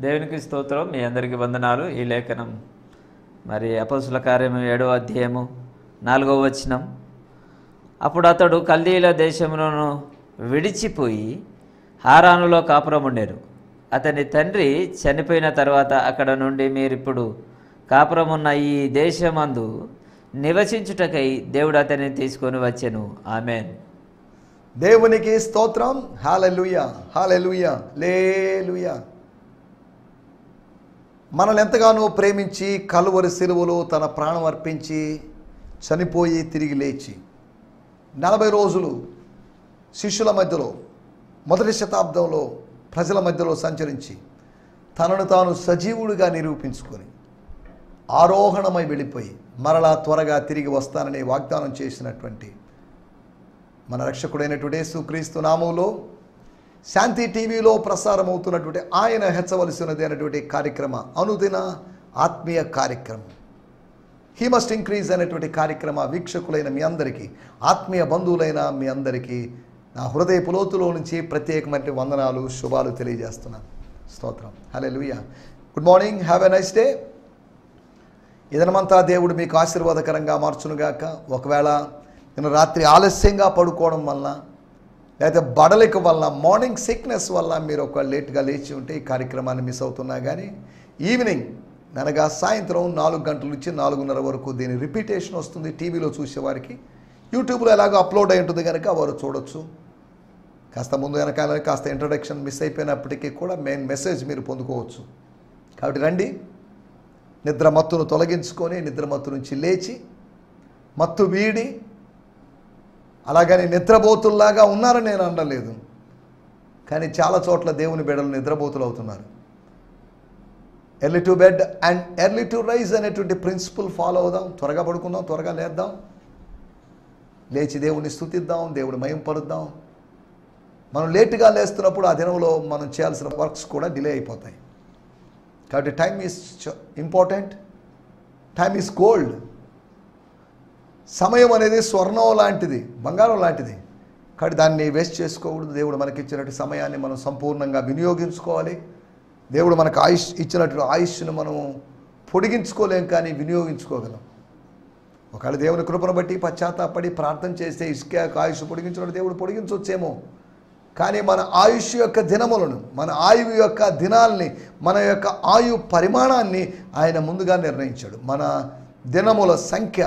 దేవునికి స్తోత్రం. మీ అందరికీ వందనాలు. ఈ లేఖనం మరి అపొస్తలుల కార్యము 7వ అధ్యాయము 4వ వచనం. అప్పుడు అతడు కల్దీయుల దేశమును విడిచిపోయి హారానులో కాపురం ఉండెను. అతని తండ్రి చనిపోయిన తర్వాత అక్కడ నుండి మీరిప్పుడు కాపురమున్న ఈ దేశమందు నివసించుటకై దేవుడు అతన్ని తీసుకొని వచ్చెను. ఆమేన్. దేవునికి స్తోత్రం. హల్లెలూయా, హల్లెలూయా, హల్లెలూయా. మనల్ని ఎంతగానో ప్రేమించి కలువరి సిలువలో తన ప్రాణం అర్పించి చనిపోయి తిరిగి లేచి 40 రోజులు శిష్యుల మధ్యలో మొదటి శతాబ్దంలో ప్రజల మధ్యలో సంచరించి తనను తాను సజీవుడిగా నిరూపించుకొని ఆరోహణమై వెళ్ళిపోయి మరలా త్వరగా తిరిగి వస్తానని వాగ్దానం చేసినటువంటి మన రక్షకుడైనటువంటి యేసుక్రీస్తు నామములో శాంతి టీవీలో ప్రసారం అవుతున్నటువంటి ఆయన హెచ్చవలసినది అనేటువంటి కార్యక్రమ అనుదిన ఆత్మీయ కార్యక్రమం హీ మస్ట్ ఇంక్రీజ్ అనేటువంటి కార్యక్రమ వీక్షకులైన మీ అందరికీ, ఆత్మీయ బంధువులైన మీ అందరికీ నా హృదయపు లోతులో నుంచి ప్రత్యేకమైన వందనాలు, శుభాలు తెలియజేస్తున్నాను. స్తోత్రం. హల్లెలూయా. Good morning. Have a nice day. ఈ దినమంతా దేవుడు మీకు ఆశీర్వాదకరంగా మార్చునుగాక. ఒకవేళ నేను రాత్రి ఆలస్యంగా పడుకోవడం వల్ల లేకపోతే బడలిక వల్ల, మార్నింగ్ సిక్నెస్ వల్ల మీరు ఒక లేట్గా లేచి ఉంటే ఈ కార్యక్రమాన్ని మిస్ అవుతున్నా కానీ ఈవినింగ్ అనగా సాయంత్రం 4 గంటల నుంచి 4:30 వరకు దీని రిపీటేషన్ వస్తుంది. టీవీలో చూసేవారికి యూట్యూబ్లో ఎలాగో అప్లోడ్ అయి ఉంటుంది కనుక వారు చూడొచ్చు. కాస్త ముందు వెనకాల కాస్త ఇంట్రడక్షన్ మిస్ అయిపోయినప్పటికీ కూడా మెయిన్ మెసేజ్ మీరు పొందుకోవచ్చు. కాబట్టి రండి, నిద్ర మత్తును తొలగించుకొని నిద్ర మత్తు నుంచి లేచి మత్తు వీడి, అలాగని నిద్రబోతుల్లాగా ఉన్నారని నేను అనలేదు, కానీ చాలా చోట్ల దేవుని బిడ్డలు నిద్రబోతులు అవుతున్నారు. Early to bed and early to rise అనేటువంటి ప్రిన్సిపల్ ఫాలో అవుదాం. త్వరగా పడుకుందాం, త్వరగా లేద్దాం, లేచి దేవుని స్తుతిద్దాం, దేవుని మహింపరుద్దాం. మనం లేటుగా లేస్తున్నప్పుడు ఆ దినంలో మనం చేయాల్సిన వర్క్స్ కూడా డిలే అయిపోతాయి. కాబట్టి time is important. Time is gold. సమయం అనేది స్వర్ణం లాంటిది, బంగారం లాంటిది. కాబట్టి దాన్ని వేస్ట్ చేసుకోకూడదు. దేవుడు మనకి ఇచ్చినట్టు సమయాన్ని మనం సంపూర్ణంగా వినియోగించుకోవాలి. దేవుడు మనకు ఇచ్చినట్టు ఆయుష్ను మనము పొడిగించుకోలేం, కానీ వినియోగించుకోగలం. ఒకవేళ దేవుని కృపను బట్టి పశ్చాత్తాపడి ప్రార్థన చేస్తే ఇసుక ఆయుష్ పొడిగించినట్టు దేవుడు పొడిగించవచ్చేమో, కానీ మన ఆయుష్ యొక్క దినములను, మన ఆయువు యొక్క దినాల్ని, మన యొక్క ఆయు పరిమాణాన్ని ఆయన ముందుగా నిర్ణయించాడు. మన దినముల సంఖ్య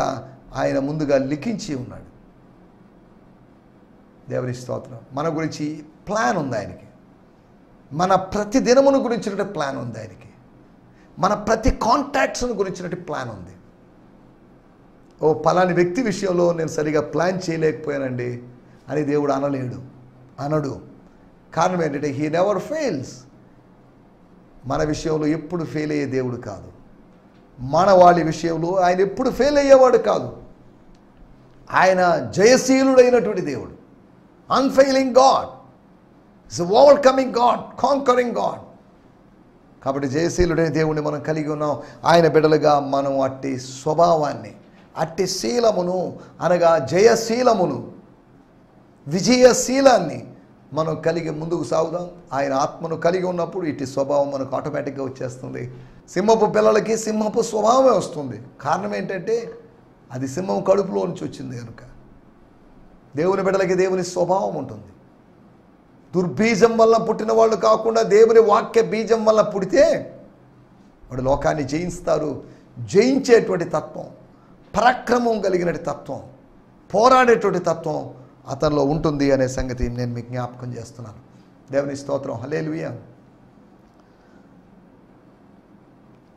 ఆయన ముందుగా లిఖించి ఉన్నాడు. దేవుని స్తోత్రం. మన గురించి ప్లాన్ ఉంది ఆయనకి. మన ప్రతి దినమును గురించినట్టు ప్లాన్ ఉంది ఆయనకి. మన ప్రతి కాంటాక్ట్స్ను గురించినట్టు ప్లాన్ ఉంది. ఓ పలాని వ్యక్తి విషయంలో నేను సరిగా ప్లాన్ చేయలేకపోయానండి అని దేవుడు అనడు. కారణం ఏంటంటే హీ నెవర్ ఫెయిల్స్. మన విషయంలో ఎప్పుడు ఫెయిల్ అయ్యే దేవుడు కాదు. మానవాళి విషయంలో ఆయన ఎప్పుడు ఫెయిల్ అయ్యేవాడు కాదు. ఆయన జయశీలుడైనటువంటి దేవుడు, unfailing God, is overcoming God, conquering God. కాబట్టి జయశీలుడైన దేవుడిని మనం కలిగి ఉన్నాం. ఆయన బిడ్డలుగా మనం అట్టి స్వభావాన్ని, అట్టి శీలమును అనగా జయశీలమును, విజయశీలాన్ని మనం కలిగి ముందుకు సాగుదాం. ఆయన ఆత్మను కలిగి ఉన్నప్పుడు ఇటు స్వభావం మనకు ఆటోమేటిక్గా వచ్చేస్తుంది. సింహపు పిల్లలకి సింహపు స్వభావమే వస్తుంది. కారణం ఏంటంటే అది సింహం కడుపులో నుంచి వచ్చింది కనుక. దేవుని బిడ్డలకి దేవుని స్వభావం ఉంటుంది. దుర్బీజం వల్ల పుట్టిన వాళ్ళు కాకుండా దేవుని వాక్య బీజం వల్ల పుడితే వాడు లోకాన్ని జయిస్తారు. జయించేటువంటి తత్వం, పరాక్రమం కలిగిన తత్వం, పోరాడేటువంటి తత్వం అతనిలో ఉంటుంది అనే సంగతి నేను మీకు జ్ఞాపకం చేస్తున్నాను. దేవుని స్తోత్రం. హల్లెలూయా.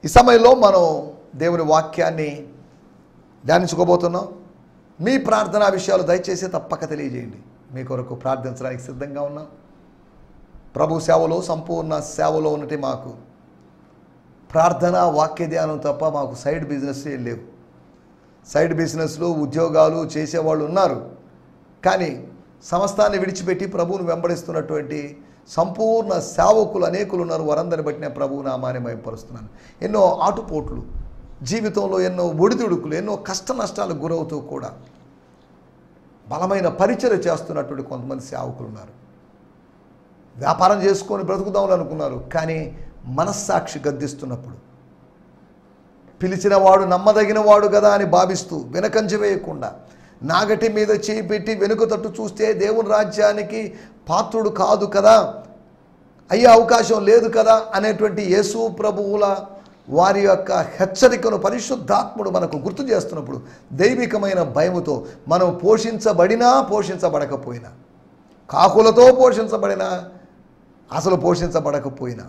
ఈ సమయంలో మనం దేవుని వాక్యాన్ని ధ్యానించుకోబోతున్నాం. మీ ప్రార్థనా విషయాలు దయచేసి తప్పక తెలియజేయండి. మీ కొరకు ప్రార్థించడానికి సిద్ధంగా ఉన్నాం. ప్రభు సేవలో, సంపూర్ణ సేవలో ఉన్నట్టు మాకు ప్రార్థన, వాక్య ధ్యానం తప్ప మాకు సైడ్ బిజినెస్ లేవు. సైడ్ బిజినెస్లు, ఉద్యోగాలు చేసేవాళ్ళు ఉన్నారు, కానీ సమస్తాన్ని విడిచిపెట్టి ప్రభువును వెంబడిస్తున్నటువంటి సంపూర్ణ సేవకులు అనేకులు ఉన్నారు. వారందరిని బట్టి నేను ప్రభువు నామాన్ని మహిమపరుస్తున్నాను. ఎన్నో ఆటుపోట్లు జీవితంలో, ఎన్నో ఒడిదుడుకులు, ఎన్నో కష్ట నష్టాలకు గురవుతూ కూడా బలమైన పరిచర్య చేస్తున్నటువంటి కొంతమంది సేవకులు ఉన్నారు. వ్యాపారం చేసుకొని బ్రతుకుదామని అనుకున్నారు, కానీ మనస్సాక్షి గద్దిస్తున్నప్పుడు, పిలిచినవాడు నమ్మదగినవాడు కదా అని భావిస్తూ వెనకంజ వేయకుండా, నాగటి మీద చేయి పెట్టి వెనుక తట్టు చూస్తే దేవుని రాజ్యానికి పాత్రుడు కాదు కదా, అయ్యే అవకాశం లేదు కదా అనేటువంటి యేసు ప్రభువుల వారి యొక్క హెచ్చరికను పరిశుద్ధాత్ముడు మనకు గుర్తు చేస్తున్నప్పుడు దైవికమైన భయముతో మనం పోషించబడినా పోషించబడకపోయినా, కాకులతో పోషించబడినా అసలు పోషించబడకపోయినా,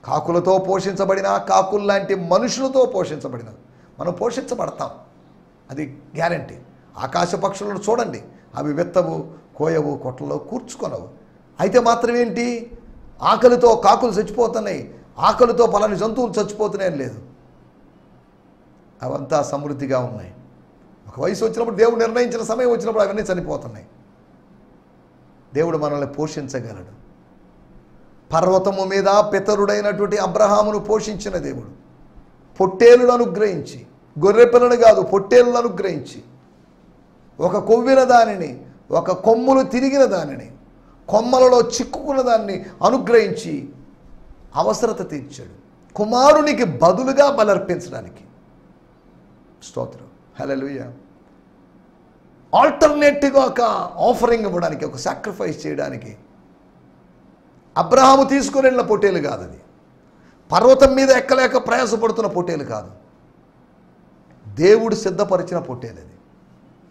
కాకులతో పోషించబడినా కాకుల్లాంటి మనుషులతో పోషించబడినా మనం పోషించబడతాం. అది గ్యారంటీ. ఆకాశ పక్షులను చూడండి, అవి వెత్తవు, కోయవు, కొట్లలో కూర్చుకొనవు. అయితే మాత్రం ఏంటి, ఆకలితో కాకులు చచ్చిపోతున్నాయి, ఆకలితో పలాని జంతువులు చచ్చిపోతున్నాయని లేదు. అవంతా సమృద్ధిగా ఉన్నాయి. ఒక వయసు వచ్చినప్పుడు, దేవుడు నిర్ణయించిన సమయం వచ్చినప్పుడు అవన్నీ చనిపోతున్నాయి. దేవుడు మనల్ని పోషించగలడు. పర్వతము మీద పితరుడైనటువంటి అబ్రహామును పోషించిన దేవుడు పొట్టేలును అనుగ్రహించి, గొర్రె పిల్లను కాదు పొట్టేలును అనుగ్రహించి, ఒక కొవ్విన దానిని, ఒక కొమ్ములు తిరిగిన దానిని, కొమ్మలలో చిక్కుకున్న దాన్ని అనుగ్రహించి అవసరత తీర్చాడు, కుమారునికి బదులుగా బలర్పించడానికి. స్తోత్రం, హల్లెలూయా. ఆల్టర్నేటివ్గా ఒక ఆఫరింగ్ ఇవ్వడానికి, ఒక సాక్రిఫైస్ చేయడానికి అబ్రహాము తీసుకుని వెళ్ళిన పొట్టేలు కాదు అది. పర్వతం మీద ఎక్కలేక ప్రయాసపడుతున్న పొట్టేలు కాదు. దేవుడు సిద్ధపరిచిన పొట్టేలు అది.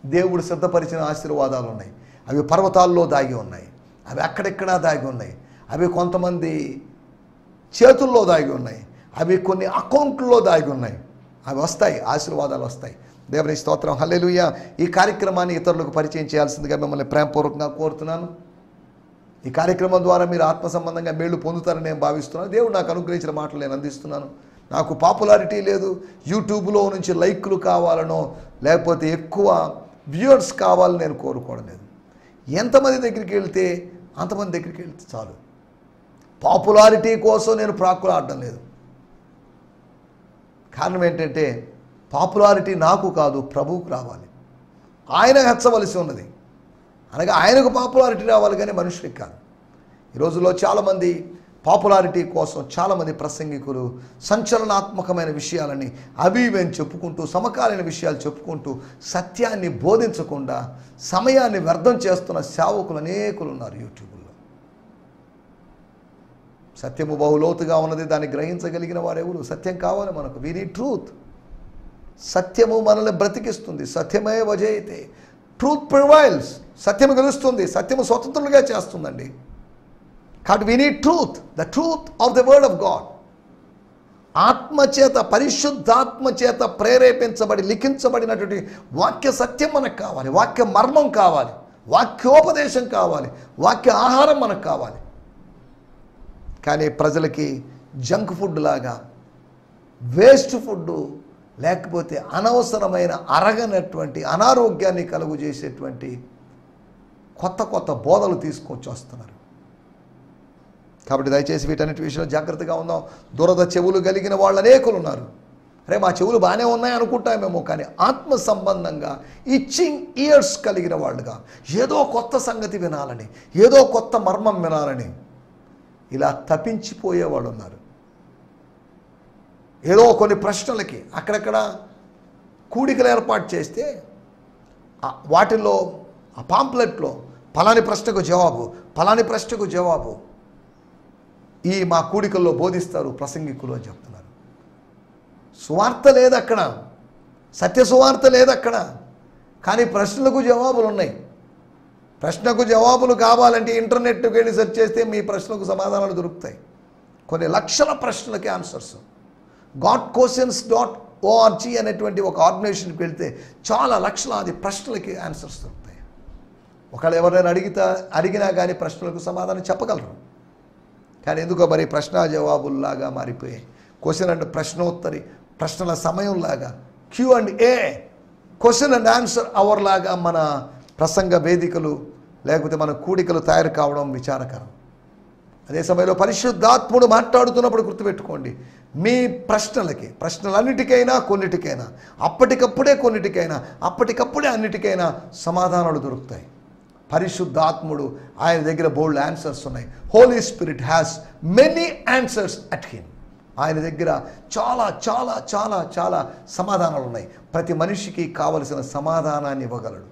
దేవుడు సిద్ధపరిచిన ఆశీర్వాదాలు ఉన్నాయి. అవి పర్వతాల్లో దాగి ఉన్నాయి, అవి అక్కడెక్కడా దాగి ఉన్నాయి, అవి కొంతమంది చేతుల్లో దాగి ఉన్నాయి, అవి కొన్ని అకౌంట్లో దాగి ఉన్నాయి. అవి వస్తాయి, ఆశీర్వాదాలు వస్తాయి. దేవుని స్తోత్రం, హల్లెలూయా. ఈ కార్యక్రమాన్ని ఇతరులకు పరిచయం చేయాల్సిందిగా మిమ్మల్ని ప్రేమపూర్వకంగా కోరుతున్నాను. ఈ కార్యక్రమం ద్వారా మీరు ఆత్మ సంబంధంగా మేళ్లు పొందుతారని నేను భావిస్తున్నాను. దేవుడు నాకు అనుగ్రహించిన మాటలు నేను అందిస్తున్నాను. నాకు పాపులారిటీ లేదు, యూట్యూబ్లో నుంచి లైక్లు కావాలనో లేకపోతే ఎక్కువ వ్యూవర్స్ కావాలని నేను కోరుకోవడం లేదు. ఎంతమంది దగ్గరికి వెళ్తే అంతమంది దగ్గరికి వెళ్తే చాలు. పాపులారిటీ కోసం నేను ప్రాకులాడడం లేదు. కారణం ఏంటంటే పాపులారిటీ నాకు కాదు, ప్రభువుకు రావాలి. ఆయన హెచ్చవలసి ఉన్నది. అనగా ఆయనకు పాపులారిటీ రావాలి, కానీ మనుషులకి కాదు. ఈ రోజుల్లో చాలామంది పాపులారిటీ కోసం చాలామంది ప్రసంగికులు సంచలనాత్మకమైన విషయాలని అవి ఇవని చెప్పుకుంటూ, సమకాలీన విషయాలు చెప్పుకుంటూ సత్యాన్ని బోధించకుండా సమయాన్ని వ్యర్థం చేస్తున్న సేవకులు అనేకులు ఉన్నారు యూట్యూబ్లో. సత్యము బహులోతుగా ఉన్నది, దాన్ని గ్రహించగలిగిన వారెవరు? సత్యం కావాలి మనకు. We need truth. సత్యము మనల్ని బ్రతికిస్తుంది. సత్యమే వజయితే, ట్రూత్ ప్రివైల్స్. సత్యము గెలుస్తుంది, సత్యము స్వతంత్రులుగా చేస్తుందండి. కాబట్టి we need truth, the truth of the word of God. ఆత్మచేత, పరిశుద్ధాత్మ చేత ప్రేరేపించబడి లిఖించబడినటువంటి వాక్య సత్యం మనకు కావాలి, వాక్య మర్మం కావాలి, వాక్యోపదేశం కావాలి, వాక్య ఆహారం మనకు కావాలి. కానీ ప్రజలకి జంక్ ఫుడ్ లాగా, వేస్ట్ ఫుడ్, లేకపోతే అనవసరమైన అరగనటువంటి అనారోగ్యాన్ని కలుగు చేసేటువంటి కొత్త కొత్త బోధలు తీసుకొచ్చి వస్తున్నారు. కాబట్టి దయచేసి వీటన్నిటి విషయంలో జాగ్రత్తగా ఉందాం. దురద చెవులు కలిగిన వాళ్ళు అనేకులు ఉన్నారు. అరే మా చెవులు బాగానే ఉన్నాయి అనుకుంటామేమో, కానీ ఆత్మ సంబంధంగా ఇచ్చింగ్ ఇయర్స్ కలిగిన వాళ్ళుగా ఏదో కొత్త సంగతి వినాలని, ఏదో కొత్త మర్మం వినాలని ఇలా తప్పించిపోయే వాళ్ళు ఉన్నారు. ఏదో కొన్ని ప్రశ్నలకి అక్కడక్కడ కూడికలు ఏర్పాటు చేస్తే వాటిల్లో ఆ పాంప్లెట్లో ఫలాని ప్రశ్నకు జవాబు, ఫలాని ప్రశ్నకు జవాబు ఈ మా కూడికల్లో బోధిస్తారు ప్రసంగికులు అని చెప్తున్నారు. సువార్త లేదు అక్కడ, సత్య సువార్త లేదు అక్కడ, కానీ ప్రశ్నలకు జవాబులు ఉన్నాయి. ప్రశ్నకు జవాబులు కావాలంటే ఇంటర్నెట్కి వెళ్ళి సెర్చ్ చేస్తే మీ ప్రశ్నలకు సమాధానాలు దొరుకుతాయి. కొన్ని లక్షల ప్రశ్నలకి ఆన్సర్స్. godquestions.org అనేటువంటి ఒక ఆర్గనైజేషన్కి వెళ్తే చాలా లక్షలాది ప్రశ్నలకి ఆన్సర్స్ దొరుకుతాయి. ఒకవేళ ఎవరైనా అడిగినా కానీ ప్రశ్నలకు సమాధానం చెప్పగలరు. కానీ ఎందుకో మరి ప్రశ్న జవాబుల్లాగా మారిపోయాయి. క్వశ్చన్ అండ్ ప్రశ్నోత్తరి, ప్రశ్నల సమయంలాగా, Q&A, question and answer hour లాగా మన ప్రసంగ వేదికలు లేకపోతే మన కూడికలు తయారు కావడం విచారకరం. అదే సమయంలో పరిశుద్ధాత్ముడు మాట్లాడుతున్నప్పుడు గుర్తుపెట్టుకోండి, మీ ప్రశ్నలన్నిటికైనా కొన్నిటికైనా, అప్పటికప్పుడే కొన్నిటికైనా, అప్పటికప్పుడే అన్నిటికైనా సమాధానాలు దొరుకుతాయి. పరిశుద్ధాత్ముడు ఆయన దగ్గర బోల్డ్ ఆన్సర్స్ ఉన్నాయి. Holy Spirit has many answers at him. ఆయన దగ్గర చాలా చాలా చాలా చాలా సమాధానాలు ఉన్నాయి. ప్రతి మనిషికి కావలసిన సమాధానాన్ని ఇవ్వగలడు.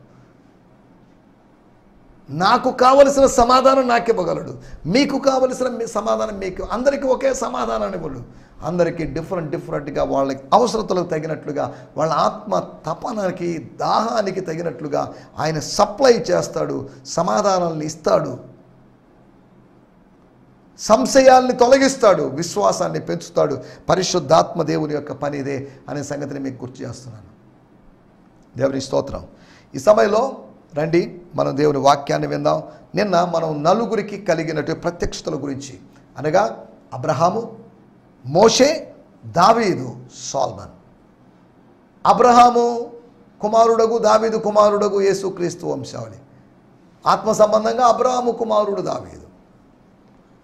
నాకు కావలసిన సమాధానం నాకు ఇవ్వగలడు. మీకు కావలసిన సమాధానం మీకు. అందరికీ ఒకే సమాధానాన్ని ఇవ్వడు. అందరికీ డిఫరెంట్గా వాళ్ళ అవసరతలకు తగినట్లుగా, వాళ్ళ ఆత్మ తపనకి దాహానికి తగినట్లుగా ఆయన సప్లై చేస్తాడు, సమాధానాలను ఇస్తాడు, సంశయాల్ని తొలగిస్తాడు, విశ్వాసాన్ని పెంచుతాడు. పరిశుద్ధాత్మ దేవుని యొక్క పని ఇదే అనే సంగతిని మీకు గుర్తు చేస్తున్నాను. దేవుని స్తోత్రం. ఈ సమయంలో రండి మనం దేవుని వాక్యాన్ని విందాం. నిన్న మనం నలుగురికి కలిగినట్టు ప్రత్యక్షతల గురించి, అనగా అబ్రహాము, మోషే, దావీదు, సొలొమోను. అబ్రహాము కుమారుడగు, దావీదు కుమారుడగు యేసుక్రీస్తు వంశావళి. ఆత్మ సంబంధంగా అబ్రహాము కుమారుడు దావీదు,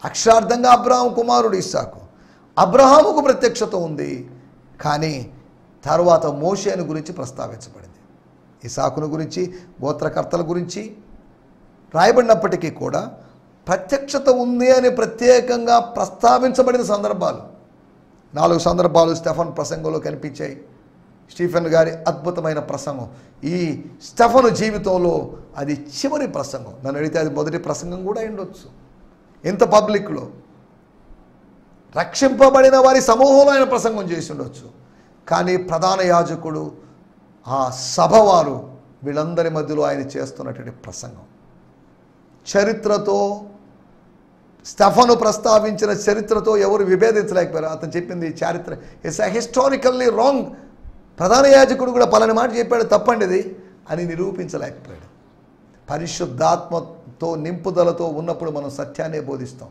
అక్షరార్థంగా అబ్రహాము కుమారుడు ఇస్సాకు. అబ్రహాముకు ప్రత్యక్షత ఉంది, కానీ తర్వాత మోషేను గురించి ప్రస్తావించబడింది. ఇస్సాకును గురించి, గోత్రకర్తల గురించి రాయబడినప్పటికీ కూడా ప్రత్యక్షత ఉంది అని ప్రత్యేకంగా ప్రస్తావించబడిన సందర్భాలు 4 సందర్భాలు స్టెఫన్ ప్రసంగంలో కనిపించాయి. స్టీఫెన్ గారి అద్భుతమైన ప్రసంగం. ఈ స్టెఫను జీవితంలో అది చివరి ప్రసంగం. నన్ను అడిగితే అది మొదటి ప్రసంగం కూడా ఉండొచ్చు. ఇంత పబ్లిక్లో రక్షింపబడిన వారి సమూహంలో ఆయన ప్రసంగం చేసి ఉండొచ్చు. కానీ ప్రధాన యాజకుడు, ఆ సభ వారు, వీళ్ళందరి మధ్యలో ఆయన చేస్తున్నటువంటి ప్రసంగం చరిత్రతో, స్టెఫను ప్రస్తావించిన చరిత్రతో ఎవరు విభేదించలేకపోయారు. అతను చెప్పింది చారిత్ర, ఇట్స్ హిస్టారికల్లీ రాంగ్. ప్రధాన యాజకుడు కూడా పలాని మాట చెప్పాడు, తప్పండి ఇది అని నిరూపించలేకపోయాడు. పరిశుద్ధాత్మతో నింపుదలతో ఉన్నప్పుడు మనం సత్యాన్నే బోధిస్తాం,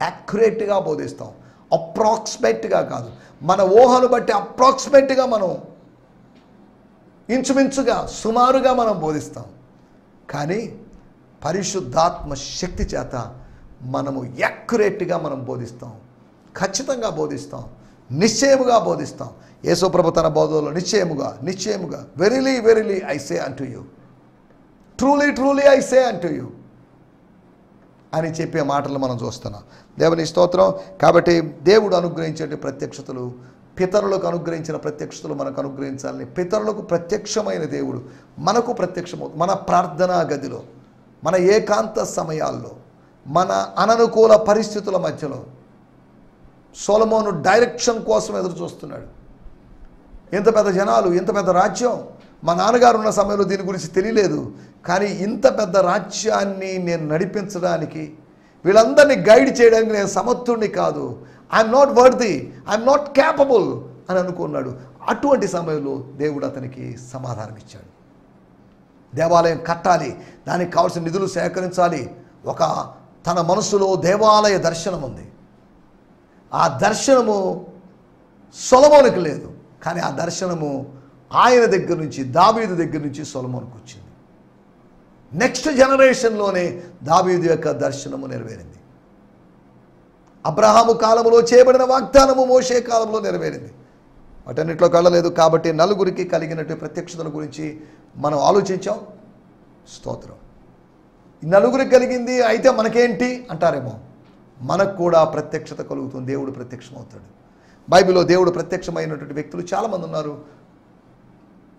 యాక్యురేట్గా బోధిస్తాం, అప్రాక్సిమేట్గా కాదు. మన ఊహను బట్టి అప్రాక్సిమేట్గా మనం ఇంచుమించుగా సుమారుగా మనం బోధిస్తాం. కానీ పరిశుద్ధాత్మ శక్తి చేత మనము యాక్యురేట్గా మనం బోధిస్తాం, ఖచ్చితంగా బోధిస్తాం, నిశ్చయముగా బోధిస్తాం. యేసుప్రభు తన బోధనలో నిశ్చయముగా verily verily I say unto you, truly truly I say unto you అని చెప్పే మాటలు మనం చూస్తున్నాం. దేవుని స్తోత్రం. కాబట్టి దేవుడు అనుగ్రహించే ప్రత్యక్షతలు, పితరులకు అనుగ్రహించిన ప్రత్యక్షతలు మనకు అనుగ్రహించాలని, పితరులకు ప్రత్యక్షమైన దేవుడు మనకు ప్రత్యక్షమవుతుంది. మన ప్రార్థనా గదిలో, మన ఏకాంత సమయాల్లో, మన అననుకూల పరిస్థితుల మధ్యలో. సొలొమోను డైరెక్షన్ కోసం ఎదురు చూస్తున్నాడు. ఇంత పెద్ద జనాలు, ఇంత పెద్ద రాజ్యం. మా నాన్నగారు ఉన్న సమయంలో దీని గురించి తెలియలేదు, కానీ ఇంత పెద్ద రాజ్యాన్ని నేను నడిపించడానికి, వీళ్ళందరినీ గైడ్ చేయడానికి నేను సమర్థుడిని కాదు, I'm not worthy, I'm not capable అని అనుకున్నాడు. అటువంటి సమయంలో దేవుడు అతనికి సమాధానం ఇచ్చాడు. దేవాలయం కట్టాలి, దానికి కావాల్సిన నిధులు సేకరించాలి. తన మనసులో దేవాలయ దర్శనం ఉంది. ఆ దర్శనము సొలొమోనుకు లేదు, కానీ ఆ దర్శనము ఆయన దగ్గర నుంచి, దావీదు దగ్గర నుంచి సొలొమోనుకు వచ్చింది. నెక్స్ట్ జనరేషన్లోనే దావీదు యొక్క దర్శనము నెరవేరింది. అబ్రహాము కాలంలో చేయబడిన వాగ్దానము మోషే కాలంలో నెరవేరింది. వాటన్నిటిలోకి వెళ్ళలేదు. కాబట్టి నలుగురికి కలిగినట్టు ప్రత్యక్షతల గురించి మనం ఆలోచించాం. స్తోత్రం. నలుగురికి కలిగింది అయితే మనకేంటి అంటారేమో. మనకు కూడా ప్రత్యక్షత కలుగుతుంది. దేవుడు ప్రత్యక్షమవుతాడు. బైబిల్లో దేవుడు ప్రత్యక్షమైనటువంటి వ్యక్తులు చాలామంది ఉన్నారు.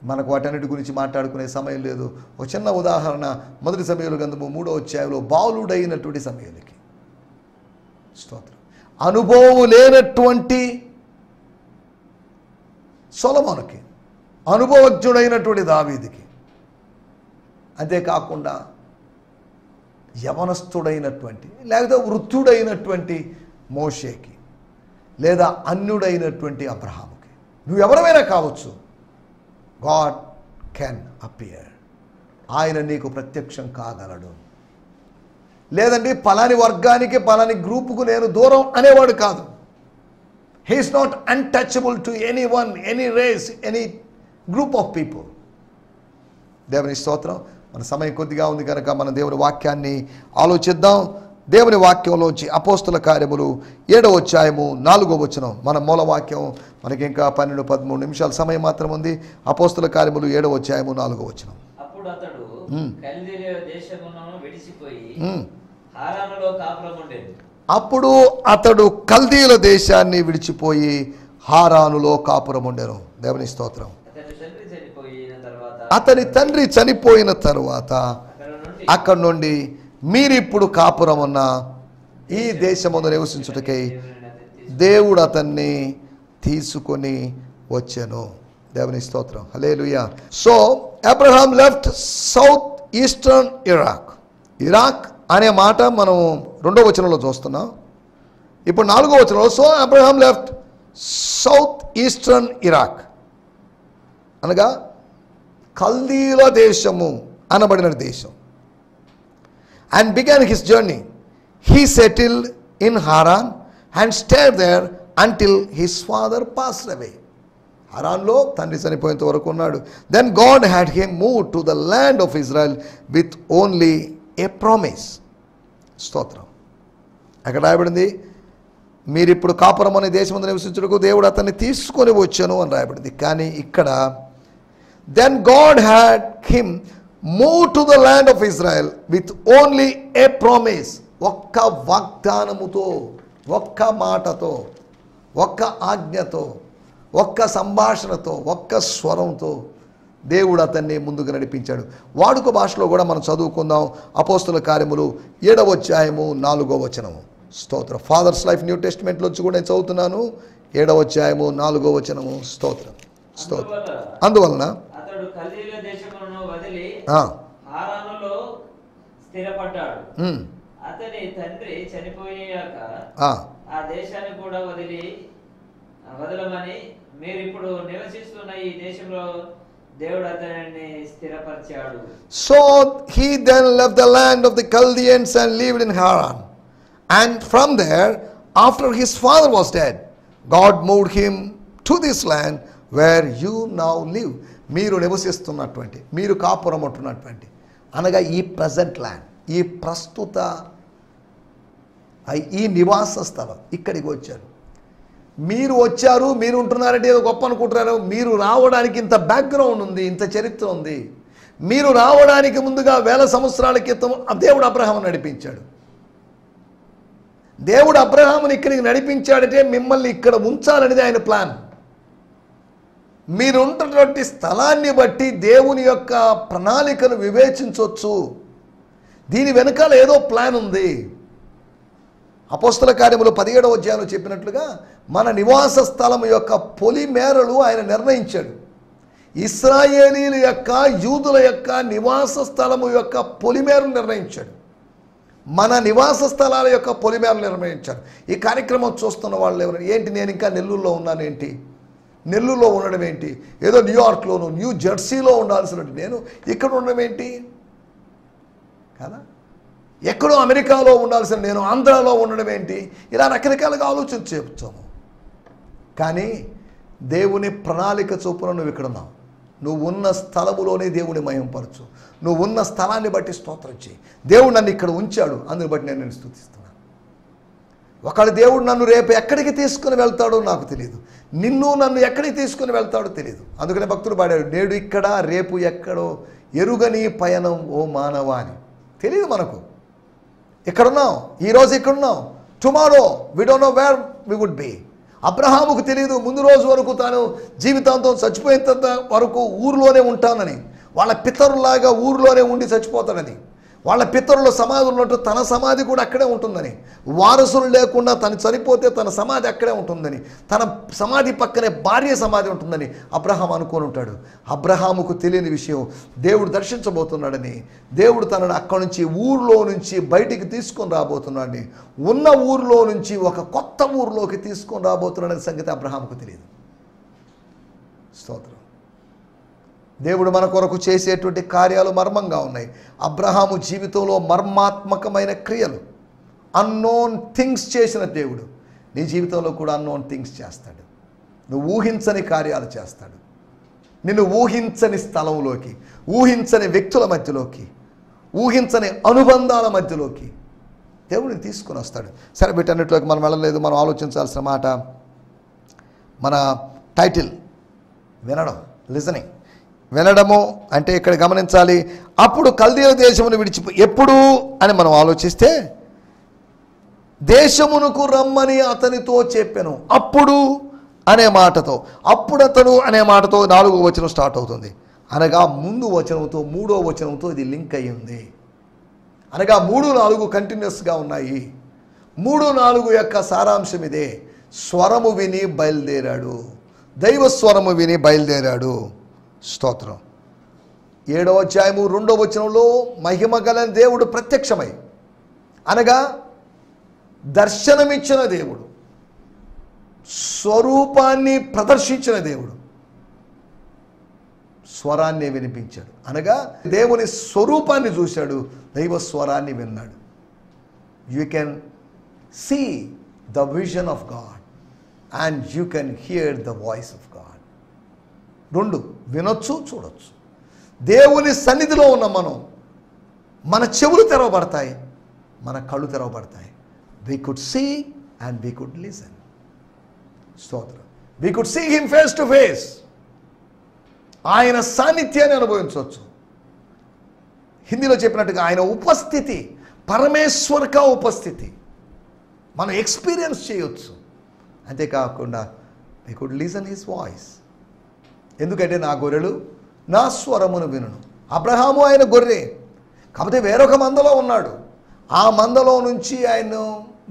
మనకు వాటన్నిటి గురించి మాట్లాడుకునే సమయం లేదు. ఒక చిన్న ఉదాహరణ, మొదటి సమూయేలు గ్రంథము 3వ అధ్యాయంలో బాలుడైనటువంటి సమూయేలుకి, స్తోత్రం, అనుభవం లేనటువంటి సొలొమోనుకి, అనుభవజ్ఞుడైనటువంటి దావీదుకి, అంతేకాకుండా యవనస్తుడైనటువంటి లేకపోతే వృద్ధుడైనటువంటి మోషేకి, లేదా అన్యుడైనటువంటి అబ్రహాముకి, నువ్వెవరైనా కావచ్చు, గాడ్ కెన్ అపియర్. ఆయన నీకు ప్రత్యక్షం కాగలడు. లేదండి పలాని వర్గానికి పలాని గ్రూపుకు నేను దూరం అనేవాడు కాదు. He's not untouchable to any one, any race, any group of people. దేవుని స్తోత్రం. మన సమయం కొద్దిగా ఉంది కనుక మన దేవుని వాక్యాన్ని ఆలోచిద్దాం. దేవుని వాక్యంలోంచి అపోస్తుల కార్యములు 7వ అధ్యాయము 4వ వచనం మన మూల వాక్యం. మనకి ఇంకా 12-13 నిమిషాల సమయం మాత్రం ఉంది. అపోస్తుల కార్యములు 7వ అధ్యాయము 4వ వచనం. అప్పుడు అప్పుడు అతడు మ్మ్. కల్దీయుల దేశమును విడిచిపోయి మ్మ్. హారానులో కాపురం ఉండేది. అప్పుడు అతడు కల్దీయుల దేశాన్ని విడిచిపోయి హారానులో కాపురం ఉండెను. దేవుని స్తోత్రం. అతని తండ్రి చనిపోయిన తరువాత అక్కడి నుండి మీరిప్పుడు కాపురం ఉన్న ఈ దేశమును నివసించుటకై దేవుడు అతన్ని తీసుకొని వచ్చెను. దేవుని స్తోత్రం. హల్లెలూయా. So Abraham left south eastern Iraq. Iraq అనే మాట మనం 2వ వచనంలో చూస్తున్నాం. ఇప్పుడు 4వ వచనంలో so Abraham left south eastern Iraq అనగా కల్దీయుల దేశము అనబడిన దేశం. And began his journey. He settled in Haran and stayed there until his father passed away. హరాన్లో తండ్రి చనిపోయేంత వరకు ఉన్నాడు. Then God had him move to the land of Israel with only a promise. స్తోత్రం. అక్కడ రాయబడింది మీరిప్పుడు కాపురం అనే దేశం నివసించుటకు దేవుడు అతన్ని తీసుకొని వచ్చాను అని రాయబడింది. కానీ ఇక్కడ then God had him move to the land of Israel with only a promise. ఒక్క వాగ్దానముతో, ఒక్క మాటతో, ఒక్క ఆజ్ఞతో, ఒక్క సంభాషణతో, ఒక్క స్వరంతో దేవుడు అతన్ని ముందుకు నడిపించాడు. వాడుక భాషలో కూడా మనం చదువుకుందాం. అపోస్తుల కార్యములు 7వ అధ్యాయము 4వ వచనము. స్తోత్రం. ఫాదర్స్ లైఫ్ న్యూ టెస్టిమెంట్లో వచ్చి కూడా నేను చదువుతున్నాను. 7వ అధ్యాయము 4వ వచనము. స్తోత్రం. స్తోత్రం. అందువలన అతడు కల్దీయుల దేశమును వదిలి ఆ, హారానులో స్థిరపడ్డాడు. ఉమ్, అతని తండ్రి చనిపోయాక ఆ. ఆ దేశాన్ని కూడా వదలమని మీరు ఇప్పుడు నివసిస్తున్న ఈ దేశంలో దేవుడు అతనిని స్థిరపరిచాడు. So he then left the land of the Chaldeans and lived in Haran. And from there, after his father was dead, God moved him to this land where you now live. మీరు నివసిస్తున్నటువంటి, మీరు కాపురం ఉంటున్నటువంటి అనగా ఈ present land, ఈ ప్రస్తుత ఈ నివాస స్థలం ఇక్కడికి వచ్చారు. మీరు వచ్చారు, మీరు ఉంటున్నారంటే ఏదో గొప్ప అనుకుంటున్నారు. మీరు రావడానికి ఇంత బ్యాక్గ్రౌండ్ ఉంది, ఇంత చరిత్ర ఉంది. మీరు రావడానికి ముందుగా 1000 సంవత్సరాల క్రితం దేవుడు అబ్రహామును నడిపించాడు. దేవుడు అబ్రహాముని ఇక్కడికి నడిపించాడంటే మిమ్మల్ని ఇక్కడ ఉంచాలనేది ఆయన ప్లాన్. మీరుంటున్నటువంటి స్థలాన్ని బట్టి దేవుని యొక్క ప్రణాళికను వివేచించవచ్చు. దీని వెనకాల ఏదో ప్లాన్ ఉంది. అపోస్తల కార్యములు 17వ అధ్యాయంలో చెప్పినట్లుగా మన నివాస స్థలం యొక్క పొలిమేరలు ఆయన నిర్ణయించాడు. ఇశ్రాయేలీల యొక్క, యూదుల యొక్క నివాస స్థలము యొక్క పొలిమేరలు నిర్ణయించాడు. మన నివాస స్థలాల యొక్క పొలిమేరలు నిర్ణయించాడు. ఈ కార్యక్రమం చూస్తున్న వాళ్ళు ఎవరు ఏంటి, నేను ఇంకా నెల్లూరులో ఉన్నాను ఏంటి, నెల్లూరులో ఉండడం ఏంటి, ఏదో న్యూయార్క్లోను న్యూ జెర్సీలో ఉండాల్సిన నేను ఇక్కడ ఉండడం ఏంటి కదా, ఎక్కడో అమెరికాలో ఉండాల్సిన నేను ఆంధ్రాలో ఉండడం ఏంటి, ఇలా రకరకాలుగా ఆలోచించాము. కానీ దేవుని ప్రణాళిక చొప్పున నువ్వు ఇక్కడ ఉన్నావు. నువ్వు ఉన్న స్థలములోనే దేవుని మహిమపరచు. నువ్వు ఉన్న స్థలాన్ని బట్టి స్తోత్రం చేయి. దేవుడు నన్ను ఇక్కడ ఉంచాడు, అందుని బట్టి నేను స్తుతిస్తున్నాను. ఒకళ్ళు దేవుడు నన్ను రేపు ఎక్కడికి తీసుకుని వెళ్తాడో నాకు తెలియదు, నిన్ను నన్ను ఎక్కడికి తీసుకుని వెళ్తాడో తెలియదు. అందుకనే భక్తుడు పాడాడు, నేడు ఇక్కడ రేపు ఎక్కడో ఎరుగని పయనం ఓ మానవా అని. తెలియదు మనకు. ఇక్కడున్నాం, ఈరోజు ఇక్కడున్నాం, tomorrow we don't know where we would be. అబ్రహాముకు తెలియదు ముందు రోజు వరకు తాను జీవితాంతం చచ్చిపోయేంత వరకు ఊరిలోనే ఉంటానని, వాళ్ళ పితరులాగా ఊరిలోనే ఉండి చచ్చిపోతాడని, వాళ్ళ పితరుల సమాధి ఉన్నట్టు తన సమాధి కూడా అక్కడే ఉంటుందని, వారసులు లేకుండా తను చనిపోతే తన సమాధి అక్కడే ఉంటుందని, తన సమాధి పక్కనే భార్య సమాధి ఉంటుందని అబ్రహాం అనుకొని ఉంటాడు. అబ్రహాముకు తెలియని విషయం దేవుడు దర్శించబోతున్నాడని, దేవుడు తనను అక్కడి నుంచి ఊరిలో నుంచి బయటికి తీసుకొని రాబోతున్నాడని, ఉన్న ఊరిలో నుంచి ఒక కొత్త ఊరిలోకి తీసుకొని రాబోతున్నాడనే సంగతి అబ్రహాముకు తెలియదు. స్తోత్రం. దేవుడు మన కొరకు చేసేటువంటి కార్యాలు మర్మంగా ఉన్నాయి. అబ్రహాము జీవితంలో మర్మాత్మకమైన క్రియలు, అన్నోన్ థింగ్స్ చేసిన దేవుడు నీ జీవితంలో కూడా అన్నోన్ థింగ్స్ చేస్తాడు. నువ్వు ఊహించని కార్యాలు చేస్తాడు. నిన్ను ఊహించని స్థలంలోకి, ఊహించని వ్యక్తుల మధ్యలోకి, ఊహించని అనుబంధాల మధ్యలోకి దేవుడిని తీసుకుని వస్తాడు. సరే వీటన్నిటిలోకి మనం వెళ్ళలేదు. మనం ఆలోచించాల్సిన మాట మన టైటిల్ వినడం, లిజనింగ్. వినడము అంటే ఇక్కడ గమనించాలి, అప్పుడు కల్దీయుల దేశమును విడిచిపోయి, ఎప్పుడు అని మనం ఆలోచిస్తే దేశమునకు రమ్మని అతనితో చెప్పాను. అప్పుడు అనే మాటతో, అప్పుడు అతడు అనే మాటతో 4వ వచనం స్టార్ట్ అవుతుంది. అనగా ముందు వచనంతో 3వ వచనంతో ఇది లింక్ అయి ఉంది. అనగా 3, 4 కంటిన్యూస్గా ఉన్నాయి. 3, 4 యొక్క సారాంశం ఇదే. స్వరము విని బయలుదేరాడు, దైవ స్వరము విని బయలుదేరాడు. స్తోత్రం. 7వ అధ్యాయము 2వ వచనంలో మహిమ గల దేవుడు ప్రత్యక్షమై, అనగా దర్శనమిచ్చిన దేవుడు, స్వరూపాన్ని ప్రదర్శించిన దేవుడు స్వరాన్ని వినిపించాడు. అనగా దేవుని స్వరూపాన్ని చూశాడు, దైవ స్వరాన్ని విన్నాడు. You can see the vision of God and you can hear the voice of God. 2 వినొచ్చు, చూడొచ్చు. దేవుని సన్నిధిలో ఉన్న మన చెవులు తెరవబడతాయి, మన కళ్ళు తెరవబడతాయి. We could see and we could listen. స్తోత్రం. We could see him face to face. ఆయన సాన్నిధ్యాన్ని అనుభవించవచ్చు. హిందీలో చెప్పినట్టుగా ఆయన ఉపస్థితి, పరమేశ్వర కా ఉపస్థితి మనం ఎక్స్పీరియన్స్ చేయొచ్చు. అంతేకాకుండా we could listen his voice. ఎందుకంటే నా గొర్రెలు నా స్వరమును వినును. అబ్రహాము ఆయన గొర్రె, కాకపోతే వేరొక మందలో ఉన్నాడు. ఆ మందలో నుంచి ఆయన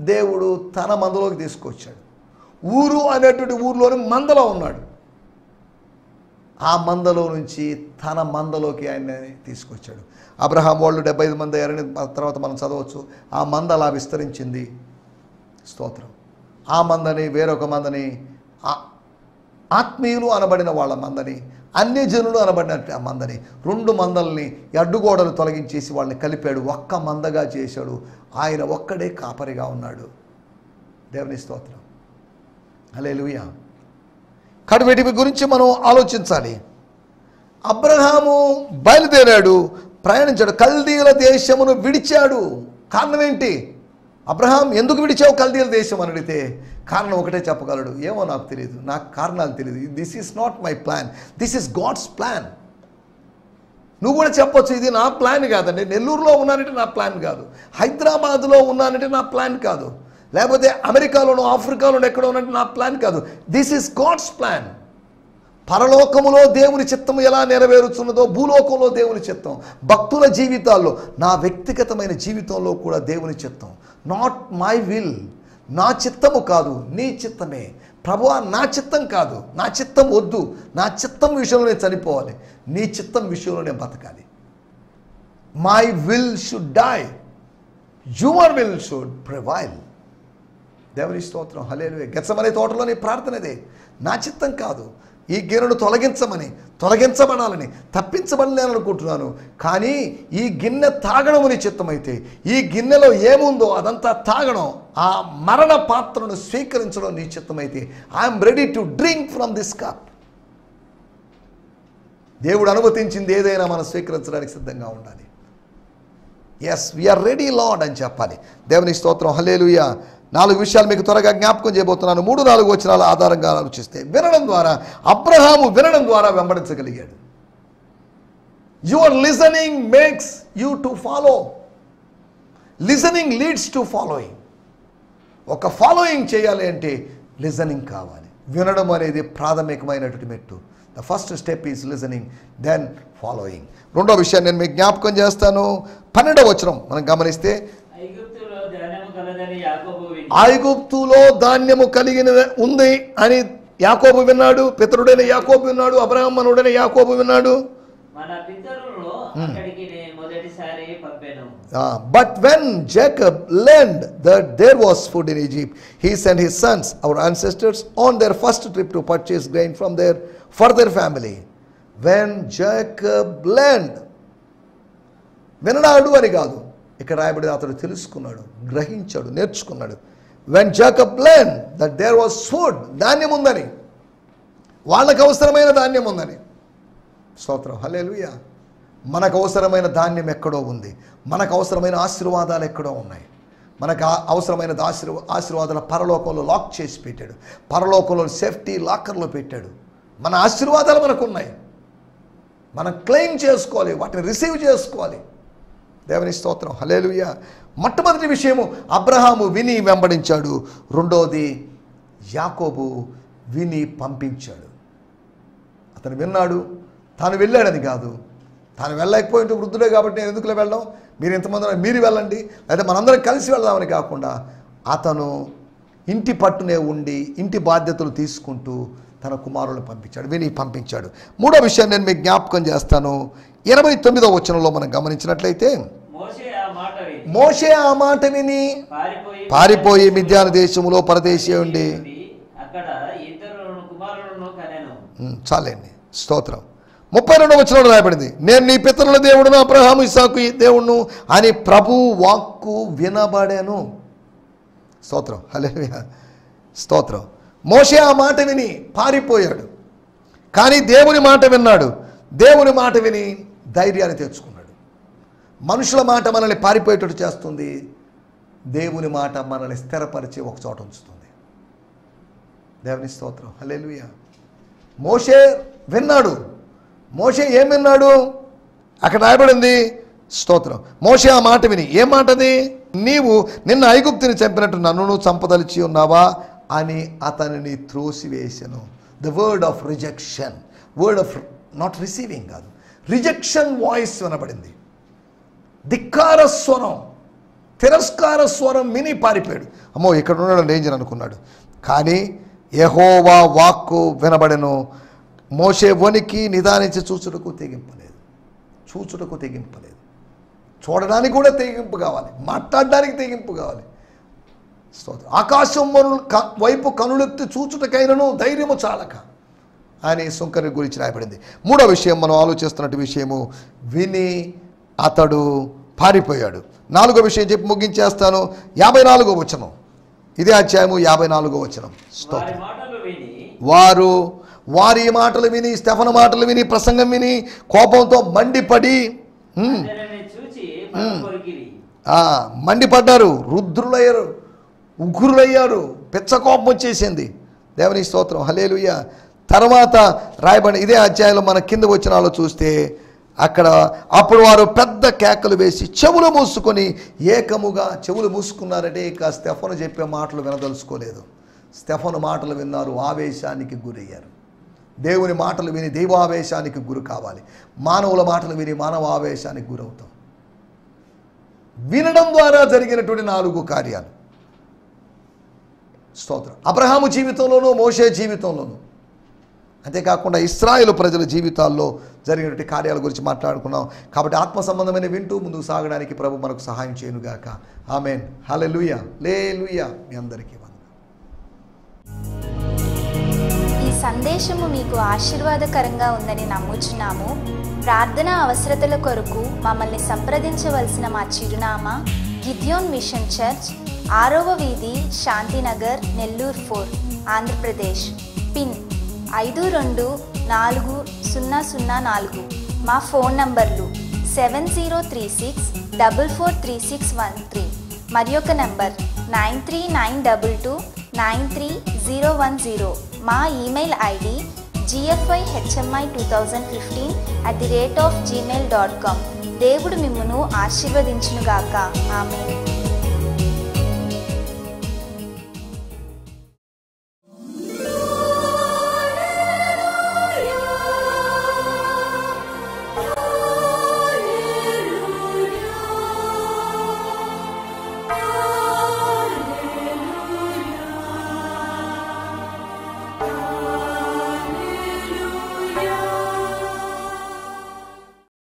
దేవుడు తన మందలోకి తీసుకొచ్చాడు. ఊరు అనేటువంటి ఊరిలోని మందలో ఉన్నాడు. ఆ మందలో నుంచి తన మందలోకి ఆయన తీసుకొచ్చాడు. అబ్రహాం వాళ్ళు 75 మంది అయ్యారని తర్వాత మనం చదవచ్చు. ఆ మంద అలా విస్తరించింది. స్తోత్రం. ఆ మందని, వేరొక మందని, ఆత్మీయులు అనబడిన వాళ్ళ మందని, అన్యజనులు అనబడినట్టు ఆ మందని, 2 మందల్ని అడ్డుగోడలు తొలగించేసి వాళ్ళని కలిపాడు, ఒక్క మందగా చేశాడు. ఆయన ఒక్కడే కాపరిగా ఉన్నాడు. దేవుని స్తోత్రం. హల్లెలూయా. వీటి గురించి మనం ఆలోచించాలి. అబ్రహాము బయలుదేరాడు, ప్రయాణించాడు, కల్దీయుల దేశమును విడిచాడు. కారణం ఏంటి? అబ్రహాం ఎందుకు విడిచావు కల్దీయుల దేశం అని అడిగితే కారణం ఒకటే చెప్పగలడు, ఏమో నాకు తెలియదు, నాకు కారణాలు తెలియదు. This is not my plan, this is God's plan. నువ్వు కూడా చెప్పొచ్చు, ఇది నా ప్లాన్ కాదండి. నెల్లూరులో ఉన్నానంటే నా ప్లాన్ కాదు, హైదరాబాద్లో ఉన్నానంటే నా ప్లాన్ కాదు, లేకపోతే అమెరికాలోనో ఆఫ్రికాలోనో ఎక్కడో ఉన్నట్టు నా ప్లాన్ కాదు. This is God's plan. పరలోకములో దేవుని చిత్తము ఎలా నెరవేరుతున్నదో భూలోకంలో దేవుని చిత్తం, భక్తుల జీవితాల్లో, నా వ్యక్తిగతమైన జీవితంలో కూడా దేవుని చిత్తం. నాట్ మై విల్, నా చిత్తము కాదు, నీ చిత్తమే. ప్రభువా నా చిత్తం కాదు, నా చిత్తం వద్దు, నా చిత్తం విషయంలో నేను చనిపోవాలి, నీ చిత్తం విషయంలో నేను బతకాలి. My will should die, your will should prevail. దేవుని స్తోత్రం. హల్లెలూయా. గెత్సెమనే తోటలో నీ ప్రార్థనదే, నా చిత్తం కాదు, ఈ గిన్నెను తొలగించబడాలని, తప్పించబడలేని అనుకుంటున్నాను, కానీ ఈ గిన్నె తాగడం నీ చిత్తమైతే, ఈ గిన్నెలో ఏముందో అదంతా తాగడం, ఆ మరణ పాత్రను స్వీకరించడం నీ చిత్తమైతే, I'm ready to drink from this cup. దేవుడు అనుమతించింది ఏదైనా మనం స్వీకరించడానికి సిద్ధంగా ఉండాలి. ఎస్, వీఆర్ రెడీ లార్డ్ అని చెప్పాలి. దేవుని స్తోత్రం. హల్లెలూయా. 4 విషయాలు మీకు త్వరగా జ్ఞాపకం చేయబోతున్నాను. 3, 4 వచనాల ఆధారంగా ఆలోచిస్తే, వినడం ద్వారా, అబ్రహాము వినడం ద్వారా వెంబడించగలిగాడు. Your listening makes you to follow. Listening leads to following. ఒక ఫాలోయింగ్ చేయాలి అంటే లిసనింగ్ కావాలి. వినడం అనేది ప్రాథమికమైనటువంటి మెట్టు. The first step is listening, then following. 2వ విషయాన్ని నేను మీకు జ్ఞాపకం చేస్తాను. 12వ వచనం మనం గమనిస్తే, ఐగుప్తులో ధాన్యము కలిగిన ఉంది అని యాకోబు విన్నాడు, పితరుడైన యాకోబు విన్నాడు, అబ్రహాం మనవుడైన యాకోబు విన్నాడు. But when Jacob learned that there was food in Egypt, he sent his sons, our ancestors, on their first trip to purchase grain from for their family. When Jacob learned, వినడాడు అని కాదు, ఇక్కడ రాయబడి అతడు తెలుసుకున్నాడు, గ్రహించాడు, నేర్చుకున్నాడు. When Jacob learned that there was food, ధాన్యం ఉందని, వాళ్ళకు అవసరమైన ధాన్యం ఉందని. స్తోత్రం. హల్లెలూయా. మనకు అవసరమైన ధాన్యం ఎక్కడో ఉంది, మనకు అవసరమైన ఆశీర్వాదాలు ఎక్కడో ఉన్నాయి. మనకు అవసరమైన ఆశీర్వాదాలు పరలోకంలో లాక్ చేసి పెట్టాడు, పరలోకంలో సేఫ్టీ లాకర్లో పెట్టాడు. మన ఆశీర్వాదాలు మనకు ఉన్నాయి. మనం క్లెయిమ్ చేసుకోవాలి, వాటిని రిసీవ్ చేసుకోవాలి. దేవుని స్తోత్రం, హల్లెలూయా. మొట్టమొదటి విషయము అబ్రహాము విని వెంబడించాడు. రెండోది యాకోబు విని పంపించాడు. అతను విన్నాడు, తాను వెళ్ళాడని కాదు. తాను వెళ్ళలేకపోయింటే వృద్ధుడే కాబట్టి నేను ఎందుకులో వెళ్ళడం, మీరు ఇంతమంది మీరు వెళ్ళండి, లేదా మనందరం కలిసి వెళ్దామని కాకుండా అతను ఇంటి పట్టునే ఉండి ఇంటి బాధ్యతలు తీసుకుంటూ తన కుమారులను పంపించాడు, విని పంపించాడు. మూడో విషయాన్ని నేను మీకు జ్ఞాపకం చేస్తాను. 29వ వచనంలో మనం గమనించినట్లయితే మోషే ఆ మాట విని పారిపోయి మిద్యాను దేశములో పరదేశీ ఉండి. చాలండి, స్తోత్రం. 32వ వచనంలో రాయబడింది, నేను నీ పితరుల దేవుడును అబ్రహాము ఇస్సాకు దేవుడును అని ప్రభు వాక్కు వినబడెను. స్తోత్రం, హల్లెలూయా, స్తోత్రం. మోషే ఆ మాట విని పారిపోయాడు, కానీ దేవుని మాట విన్నాడు. దేవుని మాట విని ధైర్యాన్ని తెచ్చుకున్నాడు. మనుషుల మాట మనల్ని పారిపోయేటట్టు చేస్తుంది, దేవుని మాట మనల్ని స్థిరపరిచి ఒక చోట ఉంచుతుంది. దేవుని స్తోత్రం, హల్లెలూయా. మోషే విన్నాడు. మోషే ఏం విన్నాడు? అక్కడ రాయబడింది, స్తోత్రం. మోషే ఆ మాట విని, ఏ మాటది? నీవు నిన్న ఐగుప్తుని చంపినట్టు నన్ను చంపదలిచి ఉన్నావా అని అతనిని త్రోసివేసెను. The word of rejection, word of not receiving కాదు, రిజెక్షన్ వాయిస్ వినబడింది. ధిక్కార స్వరం, తిరస్కార స్వరం విని పారిపోయాడు. అమ్మో ఇక్కడ ఉన్నాడు డేంజర్ అనుకున్నాడు. కానీ యెహోవా వాక్కు వినబడెను. మోషే వణికి నిదానించి చూచుటకు తెగింపలేదు. చూచుటకు తెగింపలేదు. చూడడానికి కూడా తెగింపు కావాలి, మాట్లాడడానికి తెగింపు కావాలి. స్తోత్రం. ఆకాశం వైపు కనులెత్తి చూచుటకైనను ధైర్యము చాలక అని సుంకరి గురించి రాయబడింది. మూడో విషయం మనం ఆలోచిస్తున్నట్టు విషయము, విని అతడు పారిపోయాడు. నాలుగో విషయం చెప్పి ముగించేస్తాను. 54వ వచనం, ఇదే అధ్యాయము 54వ వచనం. స్తోత్రం. వారి మాటలు విని, స్టెఫను మాటలు విని, ప్రసంగం విని కోపంతో మండిపడి మండిపడ్డారు, రుద్రులయ్యారు, ఉగ్రులయ్యారు, పిచ్చ కోపం వచ్చేసింది. దేవుని స్తోత్రం, హల్లెలూయా. తర్వాత రాయబడి ఇదే అధ్యాయంలో మన కింద వచనాలు చూస్తే అక్కడ అప్పుడు వారు పెద్ద కేకలు వేసి చెవులు మూసుకొని ఏకముగా, చెవులు మూసుకున్నారంటే ఇక స్టెఫను చెప్పే మాటలు వినదలుచుకోలేదు. స్టెఫను మాటలు విన్నారు, ఆవేశానికి గురయ్యారు. దేవుని మాటలు విని దైవావేశానికి గురి కావాలి. మానవుల మాటలు విని మానవ ఆవేశానికి గురవుతాం. వినడం ద్వారా జరిగినటువంటి 4 కార్యాలు. స్తోత్రం. అబ్రహాము జీవితంలోనూ, మోషే జీవితంలోనూ, అంతేకాకుండా ఇశ్రాయేలు ప్రజల జీవితాల్లో జరిగినటువంటి కార్యాల గురించి మాట్లాడుకున్నాం. కాబట్టి ఆత్మ సంబంధమైన వింటూ ముందుకు సాగడానికి ప్రభు మనకు సహాయం చేయనుగాక. ఆమేన్, హల్లెలూయా, హల్లెలూయా. మీ అందరికీ ఈ సందేశము మీకు ఆశీర్వాదకరంగా ఉందని నమ్ముచున్నాము. ప్రార్థనా అవసరతల కొరకు మమ్మల్ని సంప్రదించవలసిన మా చిరునామా గిద్యోన్ మిషన్ చర్చ్, 6వ వీధి, శాంతినగర్, నెల్లూరు 4, ఆంధ్రప్రదేశ్. పిన్ 524004. మా ఫోన్ నంబర్లు 7036443613 మరి ఒక నంబర్ 9392293010. మా ఈమెయిల్ ఐడి gfihmi2015@gmail.com. దేవుడు మిమ్మును ఆశీర్వదించునుగాక. ఆమేన్.